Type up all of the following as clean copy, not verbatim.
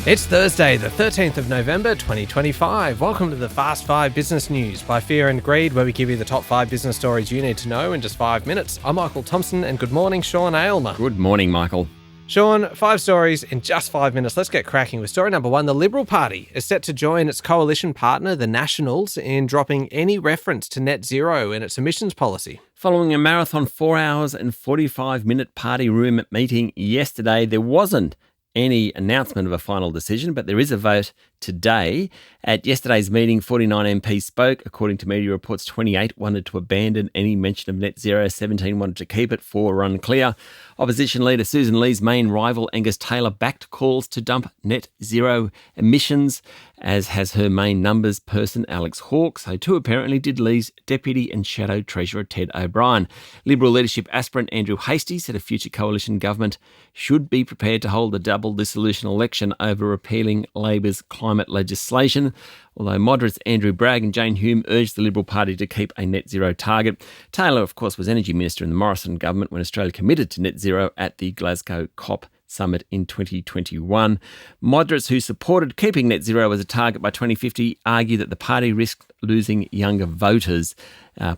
It's Thursday, the 13th of November, 2025. Welcome to the Fast 5 Business News by Fear and Greed, where we give you the top 5 business stories you need to know in just 5 minutes. I'm Michael Thompson, and good morning, Sean Aylmer. Good morning, Michael. Sean, 5 stories in just 5 minutes. Let's get cracking with story number 1. The Liberal Party is set to join its coalition partner, the Nationals, in dropping any reference to net zero in its emissions policy. Following a marathon 4 hours and 45-minute party room meeting yesterday, there wasn't any announcement of a final decision, but there is a vote today. At yesterday's meeting, 49 MPs spoke. According to media reports, 28 wanted to abandon any mention of net zero, 17 wanted to keep it, 4 were unclear. Opposition leader Susan Lee's main rival, Angus Taylor, backed calls to dump net zero emissions, as has her main numbers person, Alex Hawke. So too apparently did Lee's deputy and shadow treasurer, Ted O'Brien. Liberal leadership aspirant Andrew Hastie said a future coalition government should be prepared to hold a double dissolution election over repealing Labor's climate legislation, although moderates Andrew Bragg and Jane Hume urged the Liberal Party to keep a net zero target. Taylor, of course, was Energy Minister in the Morrison government when Australia committed to net zero at the Glasgow COP summit in 2021. Moderates who supported keeping net zero as a target by 2050 argue that the party risked losing younger voters.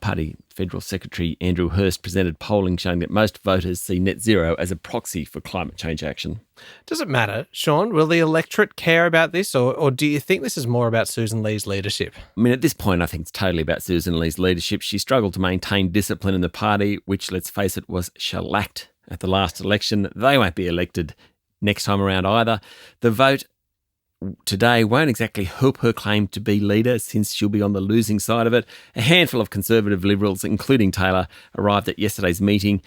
Party Federal Secretary Andrew Hurst presented polling showing that most voters see net zero as a proxy for climate change action. Does it matter, Sean? Will the electorate care about this, or do you think this is more about Susan Lee's leadership? I mean, at this point, I think it's totally about Susan Lee's leadership. She struggled to maintain discipline in the party, which, let's face it, was shellacked at the last election. They won't be elected next time around either. The vote today won't exactly help her claim to be leader, since she'll be on the losing side of it. A handful of Conservative Liberals, including Taylor, arrived at yesterday's meeting.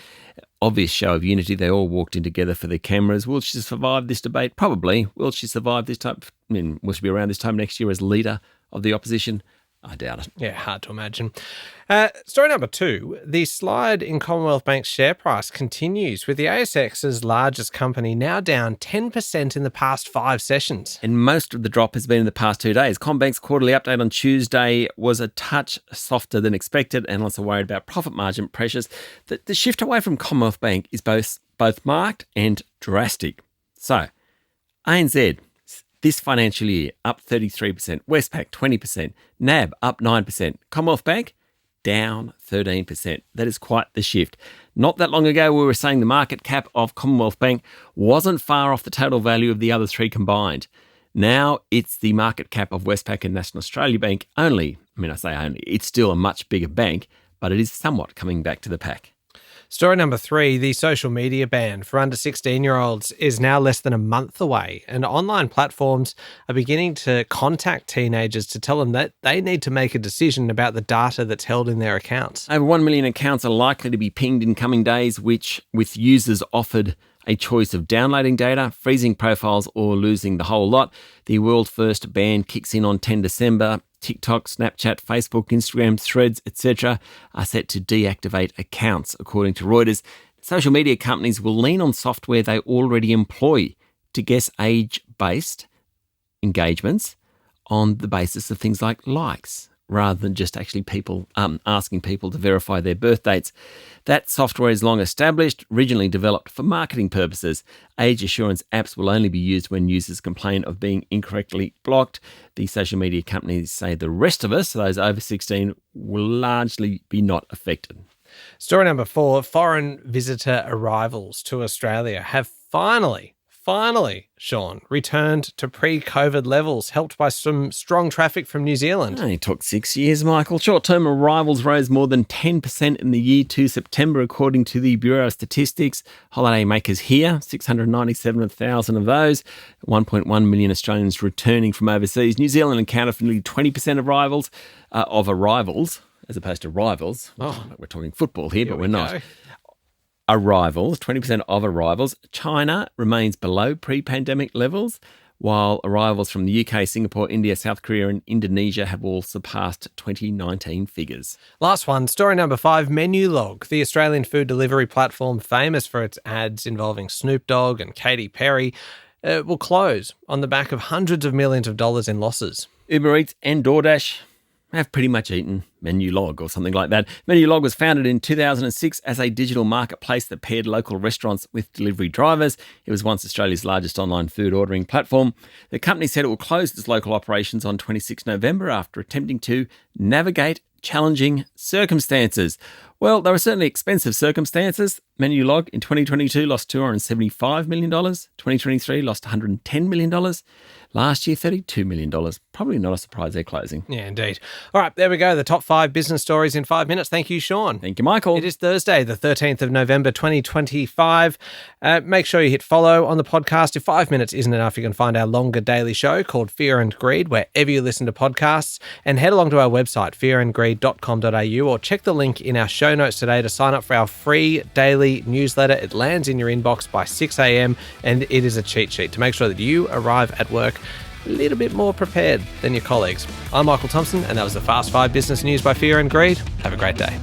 Obvious show of unity. They all walked in together for their cameras. Will she survive this debate? Probably. Will she survive this time? Will she be around this time next year as leader of the opposition? I doubt it. Yeah, hard to imagine. Story number 2, the slide in Commonwealth Bank's share price continues, with the ASX's largest company now down 10% in the past 5 sessions. And most of the drop has been in the past 2 days. Combank's quarterly update on Tuesday was a touch softer than expected. Analysts are worried about profit margin pressures. The shift away from Commonwealth Bank is both marked and drastic. So, ANZ, this financial year, up 33%, Westpac 20%, NAB up 9%, Commonwealth Bank down 13%. That is quite the shift. Not that long ago, we were saying the market cap of Commonwealth Bank wasn't far off the total value of the other 3 combined. Now it's the market cap of Westpac and National Australia Bank only. I say only, it's still a much bigger bank, but it is somewhat coming back to the pack. Story number 3, the social media ban for under 16-year-olds is now less than a month away, and online platforms are beginning to contact teenagers to tell them that they need to make a decision about the data that's held in their accounts. Over 1 million accounts are likely to be pinged in coming days, which, with users offered a choice of downloading data, freezing profiles, or losing the whole lot. The world-first ban kicks in on 10 December. TikTok, Snapchat, Facebook, Instagram, Threads, etc. are set to deactivate accounts, according to Reuters. Social media companies will lean on software they already employ to guess age-based engagements on the basis of things like likes, rather than just actually people asking people to verify their birth dates. That software is long established, originally developed for marketing purposes. Age assurance apps will only be used when users complain of being incorrectly blocked. The social media companies say the rest of us, those over 16, will largely be not affected. Story number 4, foreign visitor arrivals to Australia have finally, Sean, returned to pre-COVID levels, helped by some strong traffic from New Zealand. It only took 6 years, Michael. Short-term arrivals rose more than 10% in the year to September, according to the Bureau of Statistics. Holiday makers here, 697,000 of those, 1.1 million Australians returning from overseas. New Zealand accounted for nearly 20% of arrivals, as opposed to rivals. Oh. We're talking football here, but we're not. Go. Arrivals, 20% of arrivals. China remains below pre-pandemic levels, while arrivals from the UK, Singapore, India, South Korea and Indonesia have all surpassed 2019 figures. Last one, story number 5, Menulog, the Australian food delivery platform famous for its ads involving Snoop Dogg and Katy Perry, will close on the back of hundreds of millions of dollars in losses. Uber Eats and DoorDash I've pretty much eaten Menulog or something like that. Menulog was founded in 2006 as a digital marketplace that paired local restaurants with delivery drivers. It was once Australia's largest online food ordering platform. The company said it will close its local operations on 26 November after attempting to navigate challenging circumstances. Well, they were certainly expensive circumstances. Menulog in 2022 lost $275 million. 2023 lost $110 million. Last year, $32 million. Probably not a surprise they're closing. Yeah, indeed. All right, there we go. The top 5 business stories in 5 minutes. Thank you, Sean. Thank you, Michael. It is Thursday, the 13th of November, 2025. Make sure you hit follow on the podcast. If 5 minutes isn't enough, you can find our longer daily show called Fear and Greed wherever you listen to podcasts. And head along to our website, fearandgreed.com.au, or check the link in our show notes today to sign up for our free daily newsletter. It lands in your inbox by 6 a.m. and it is a cheat sheet to make sure that you arrive at work a little bit more prepared than your colleagues. I'm Michael Thompson, and that was the Fast 5 Business News by Fear and Greed. Have a great day.